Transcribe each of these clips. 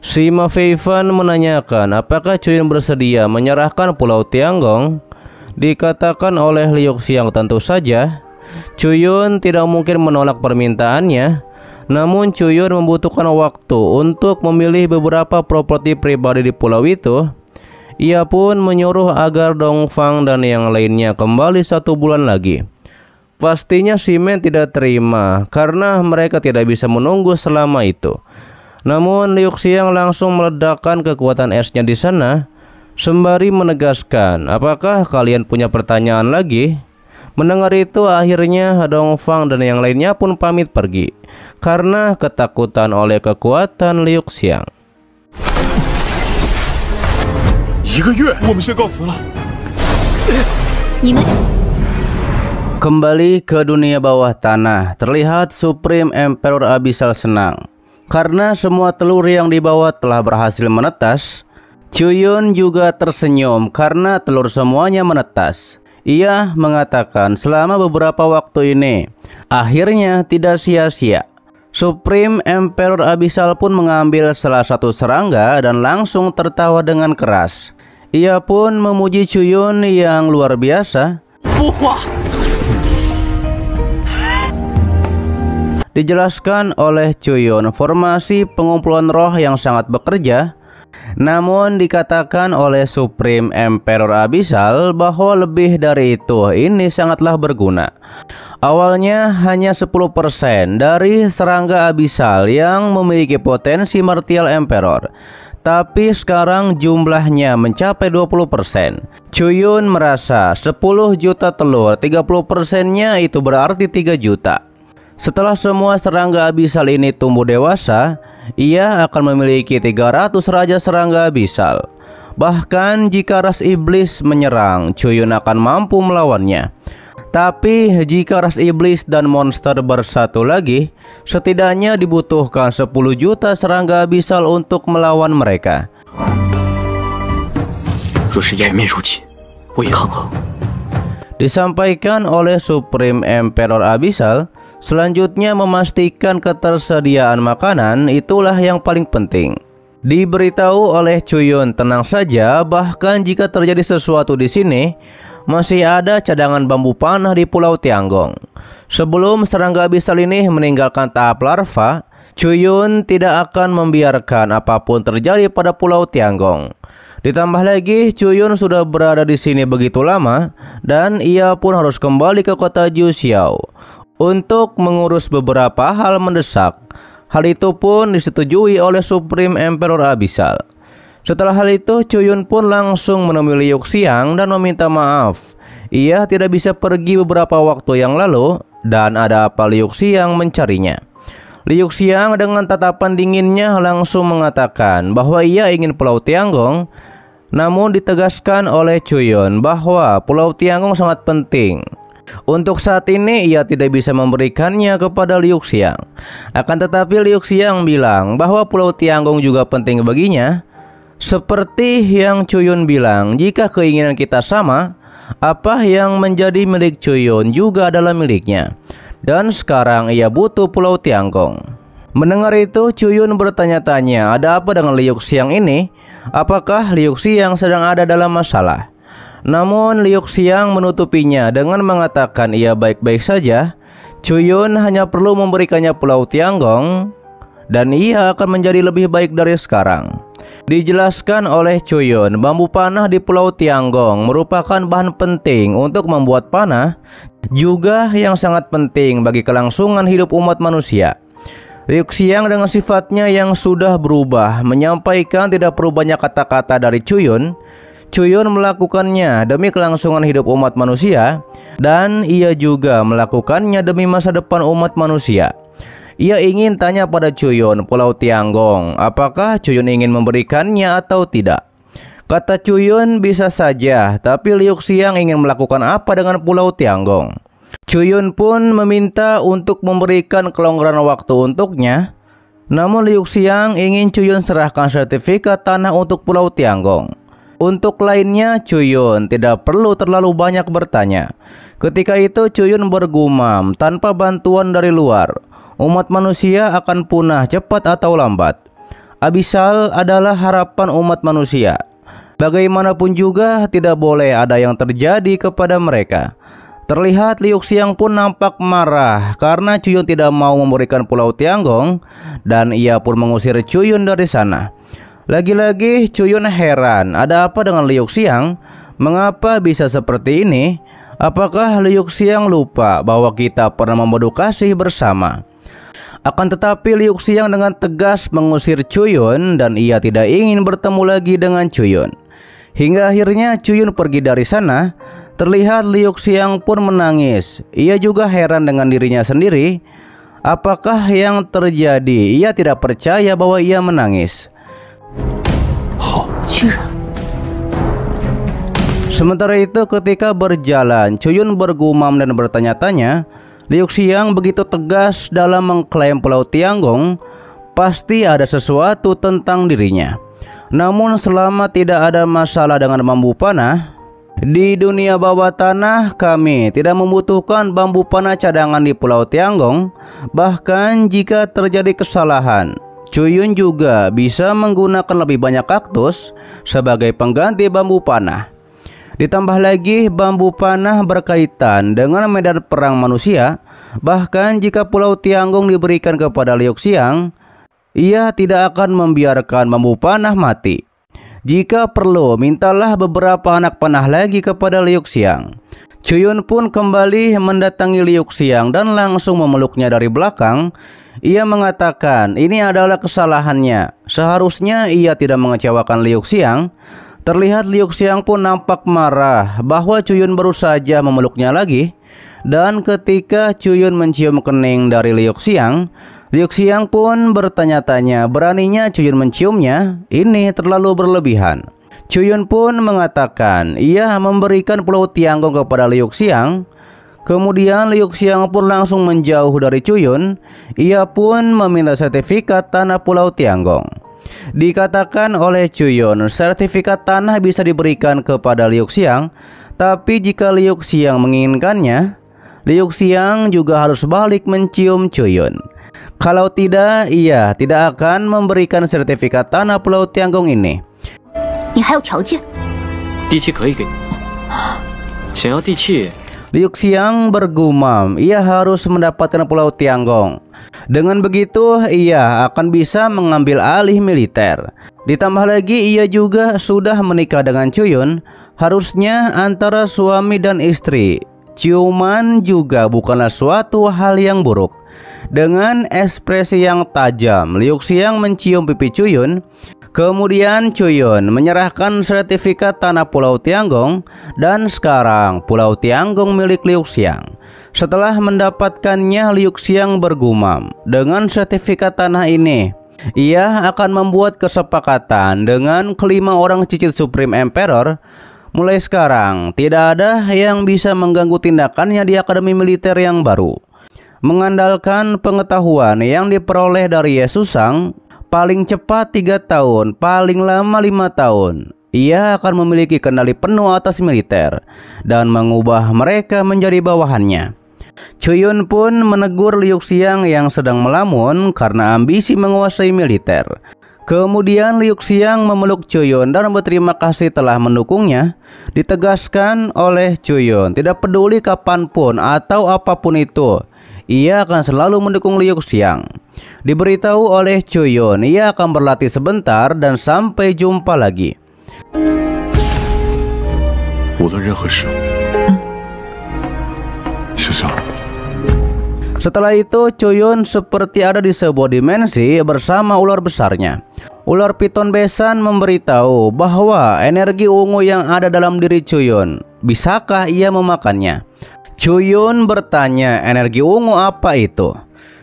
Si Ma Feifan menanyakan apakah Cuyun bersedia menyerahkan Pulau Tianggong. Dikatakan oleh Liu Xiang tentu saja Cuyun tidak mungkin menolak permintaannya. Namun Cuyun membutuhkan waktu untuk memilih beberapa properti pribadi di pulau itu. Ia pun menyuruh agar Dongfang dan yang lainnya kembali 1 bulan lagi. Pastinya si Men tidak terima karena mereka tidak bisa menunggu selama itu. Namun Liu Xiang langsung meledakkan kekuatan esnya di sana sembari menegaskan, apakah kalian punya pertanyaan lagi? Mendengar itu akhirnya Dongfang dan yang lainnya pun pamit pergi karena ketakutan oleh kekuatan Liu Xiang. Kembali ke dunia bawah tanah, terlihat Supreme Emperor Abyssal senang karena semua telur yang dibawa telah berhasil menetas. Cuyun juga tersenyum karena telur semuanya menetas. Ia mengatakan selama beberapa waktu ini akhirnya tidak sia-sia. Supreme Emperor Abyssal pun mengambil salah satu serangga dan langsung tertawa dengan keras. Ia pun memuji Cuyun yang luar biasa. Dijelaskan oleh Cuyun formasi pengumpulan roh yang sangat bekerja. Namun dikatakan oleh Supreme Emperor Abyssal bahwa lebih dari itu ini sangatlah berguna. Awalnya hanya 10% dari serangga Abyssal yang memiliki potensi Martial Emperor, tapi sekarang jumlahnya mencapai 20%. Cuyun merasa 10 juta telur, 30%-nya itu berarti 3 juta. Setelah semua serangga Abyssal ini tumbuh dewasa, ia akan memiliki 300 raja serangga Abyssal. Bahkan jika ras iblis menyerang, Cuyun akan mampu melawannya. Tapi jika ras iblis dan monster bersatu lagi, setidaknya dibutuhkan 10 juta serangga Abyssal untuk melawan mereka. Disampaikan oleh Supreme Emperor Abyssal. Selanjutnya memastikan ketersediaan makanan itulah yang paling penting. Diberitahu oleh Cuyun tenang saja, bahkan jika terjadi sesuatu di sini, masih ada cadangan bambu panah di Pulau Tianggong. Sebelum serangga Abyssal ini meninggalkan tahap larva, Cuyun tidak akan membiarkan apapun terjadi pada Pulau Tianggong. Ditambah lagi, Cuyun sudah berada di sini begitu lama dan ia pun harus kembali ke kota Juxiao untuk mengurus beberapa hal mendesak. Hal itu pun disetujui oleh Supreme Emperor Abyssal. Setelah hal itu, Cuyun pun langsung menemui Liu Xiang dan meminta maaf. Ia tidak bisa pergi beberapa waktu yang lalu dan ada apa Liu Xiang mencarinya. Liu Xiang dengan tatapan dinginnya langsung mengatakan bahwa ia ingin Pulau Tianggong. Namun ditegaskan oleh Cuyun bahwa Pulau Tianggong sangat penting. Untuk saat ini ia tidak bisa memberikannya kepada Liu Xiang. Akan tetapi Liu Xiang bilang bahwa Pulau Tianggong juga penting baginya. Seperti yang Cuyun bilang, jika keinginan kita sama, apa yang menjadi milik Cuyun juga adalah miliknya. Dan sekarang ia butuh Pulau Tianggong. Mendengar itu, Cuyun bertanya-tanya, ada apa dengan Liu Xiang ini? Apakah Liu Xiang sedang ada dalam masalah? Namun Liu Xiang menutupinya dengan mengatakan ia baik-baik saja. Cuyun hanya perlu memberikannya Pulau Tianggong dan ia akan menjadi lebih baik dari sekarang. Dijelaskan oleh Cuyun, bambu panah di Pulau Tianggong merupakan bahan penting untuk membuat panah, juga yang sangat penting bagi kelangsungan hidup umat manusia. Liu Xiang dengan sifatnya yang sudah berubah menyampaikan tidak perlu banyak kata-kata dari Cuyun. Cuyun melakukannya demi kelangsungan hidup umat manusia, dan ia juga melakukannya demi masa depan umat manusia. Ia ingin tanya pada Cuyun Pulau Tianggong, apakah Cuyun ingin memberikannya atau tidak. Kata Cuyun, bisa saja, tapi Liu Xiang ingin melakukan apa dengan Pulau Tianggong. Cuyun pun meminta untuk memberikan kelonggaran waktu untuknya. Namun Liu Xiang ingin Cuyun serahkan sertifikat tanah untuk Pulau Tianggong. Untuk lainnya, Cuyun tidak perlu terlalu banyak bertanya. Ketika itu Cuyun bergumam, tanpa bantuan dari luar, umat manusia akan punah cepat atau lambat. Abyssal adalah harapan umat manusia. Bagaimanapun juga tidak boleh ada yang terjadi kepada mereka. Terlihat Liu Xiang pun nampak marah karena Cuyun tidak mau memberikan Pulau Tianggong dan ia pun mengusir Cuyun dari sana. Lagi-lagi Cuyun heran, ada apa dengan Liu Xiang? Mengapa bisa seperti ini? Apakah Liu Xiang lupa bahwa kita pernah memadu kasih bersama? Akan tetapi Liu Xiang dengan tegas mengusir Cuyun dan ia tidak ingin bertemu lagi dengan Cuyun. Hingga akhirnya Cuyun pergi dari sana. Terlihat Liu Xiang pun menangis. Ia juga heran dengan dirinya sendiri. Apakah yang terjadi? Ia tidak percaya bahwa ia menangis. Sementara itu ketika berjalan, Cuyun bergumam dan bertanya-tanya. Liu Xiang begitu tegas dalam mengklaim Pulau Tianggong. Pasti ada sesuatu tentang dirinya. Namun selama tidak ada masalah dengan bambu panah, di dunia bawah tanah kami tidak membutuhkan bambu panah cadangan di Pulau Tianggong. Bahkan jika terjadi kesalahan, Cuyun juga bisa menggunakan lebih banyak kaktus sebagai pengganti bambu panah. Ditambah lagi bambu panah berkaitan dengan medan perang manusia. Bahkan jika Pulau Tianggong diberikan kepada Liu Xiang, ia tidak akan membiarkan bambu panah mati. Jika perlu, mintalah beberapa anak panah lagi kepada Liu Xiang. Cuyun pun kembali mendatangi Liu Xiang dan langsung memeluknya dari belakang. Ia mengatakan ini adalah kesalahannya. Seharusnya ia tidak mengecewakan Liu Xiang. Terlihat Liu Xiang pun nampak marah bahwa Cuyun baru saja memeluknya lagi. Dan ketika Cuyun mencium kening dari Liu Xiang pun bertanya-tanya, beraninya Cuyun menciumnya? Ini terlalu berlebihan. Cuyun pun mengatakan ia memberikan Pulau Tianggong kepada Liu Xiang. Kemudian Liu Xiang pun langsung menjauh dari Cuyun. Ia pun meminta sertifikat tanah Pulau Tianggong. Dikatakan oleh Cuyun, sertifikat tanah bisa diberikan kepada Liu Xiang, tapi jika Liu Xiang menginginkannya, Liu Xiang juga harus balik mencium Cuyun. Kalau tidak, ia tidak akan memberikan sertifikat tanah Pulau Tianggong ini. Liu Xiang bergumam, ia harus mendapatkan Pulau Tianggong. Dengan begitu, ia akan bisa mengambil alih militer. Ditambah lagi, ia juga sudah menikah dengan Cuyun. Harusnya antara suami dan istri. Ciuman juga bukanlah suatu hal yang buruk. Dengan ekspresi yang tajam, Liu Xiang mencium pipi Cuyun. Kemudian Cuyun menyerahkan sertifikat tanah Pulau Tianggong. Dan sekarang Pulau Tianggong milik Liu Xiang. Setelah mendapatkannya, Liu Xiang bergumam, dengan sertifikat tanah ini, ia akan membuat kesepakatan dengan kelima orang cicit Supreme Emperor. Mulai sekarang, tidak ada yang bisa mengganggu tindakannya di Akademi Militer yang baru. Mengandalkan pengetahuan yang diperoleh dari Ye Shusang, paling cepat 3 tahun, paling lama 5 tahun, ia akan memiliki kendali penuh atas militer dan mengubah mereka menjadi bawahannya. Cuyun pun menegur Liu Xiang yang sedang melamun karena ambisi menguasai militer. Kemudian Liu Xiang memeluk Cuyun dan berterima kasih telah mendukungnya. Ditegaskan oleh Cuyun, tidak peduli kapanpun atau apapun itu, ia akan selalu mendukung Liu Xiang. Diberitahu oleh Cuyun, ia akan berlatih sebentar dan sampai jumpa lagi. Setelah itu, Cuyun seperti ada di sebuah dimensi bersama ular besarnya. Ular piton besan memberitahu bahwa energi ungu yang ada dalam diri Cuyun, bisakah ia memakannya? Cuyun bertanya, energi ungu apa itu?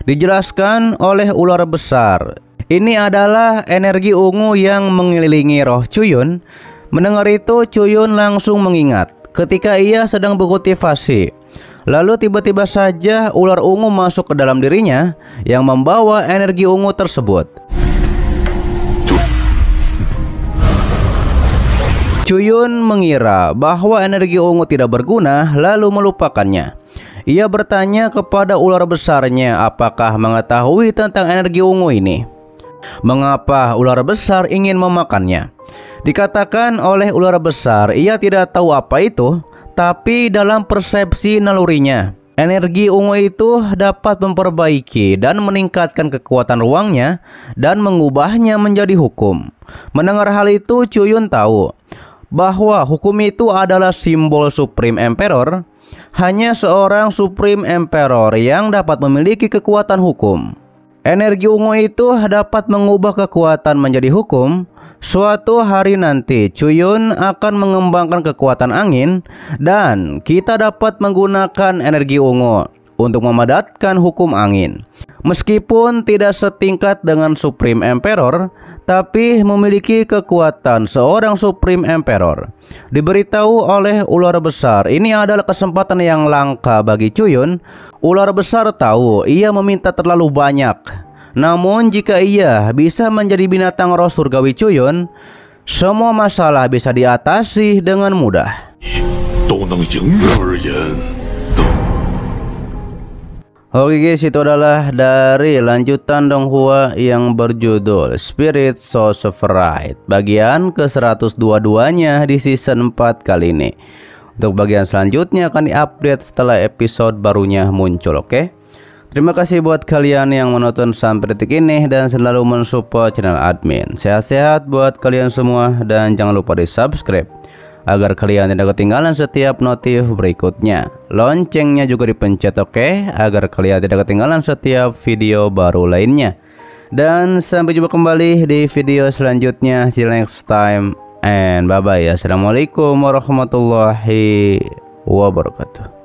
Dijelaskan oleh ular besar, ini adalah energi ungu yang mengelilingi roh Cuyun. Mendengar itu, Cuyun langsung mengingat ketika ia sedang berkultivasi. Lalu tiba-tiba saja ular ungu masuk ke dalam dirinya yang membawa energi ungu tersebut. Cuyun mengira bahwa energi ungu tidak berguna lalu melupakannya. Ia bertanya kepada ular besarnya apakah mengetahui tentang energi ungu ini. Mengapa ular besar ingin memakannya? Dikatakan oleh ular besar, ia tidak tahu apa itu, tapi dalam persepsi nalurinya, energi ungu itu dapat memperbaiki dan meningkatkan kekuatan ruangnya dan mengubahnya menjadi hukum. Mendengar hal itu, Cuyun tahu bahwa hukum itu adalah simbol Supreme Emperor. Hanya seorang Supreme Emperor yang dapat memiliki kekuatan hukum. Energi ungu itu dapat mengubah kekuatan menjadi hukum. Suatu hari nanti Cuyun akan mengembangkan kekuatan angin dan kita dapat menggunakan energi ungu untuk memadatkan hukum angin. Meskipun tidak setingkat dengan Supreme Emperor, tapi memiliki kekuatan seorang Supreme Emperor. Diberitahu oleh ular besar, ini adalah kesempatan yang langka bagi Cuyun. Ular besar tahu ia meminta terlalu banyak. Namun jika ia bisa menjadi binatang roh surgawi Cuyun, semua masalah bisa diatasi dengan mudah. Oke guys, itu adalah dari lanjutan Donghua yang berjudul Spirit Source of Right, bagian ke-122-nya di season 4 kali ini. Untuk bagian selanjutnya akan diupdate setelah episode barunya muncul, oke? Terima kasih buat kalian yang menonton sampai detik ini dan selalu mensupport channel admin. Sehat-sehat buat kalian semua dan jangan lupa di subscribe agar kalian tidak ketinggalan setiap notif berikutnya. Loncengnya juga dipencet, oke? Agar kalian tidak ketinggalan setiap video baru lainnya. Dan sampai jumpa kembali di video selanjutnya. See you next time and bye bye. Assalamualaikum warahmatullahi wabarakatuh.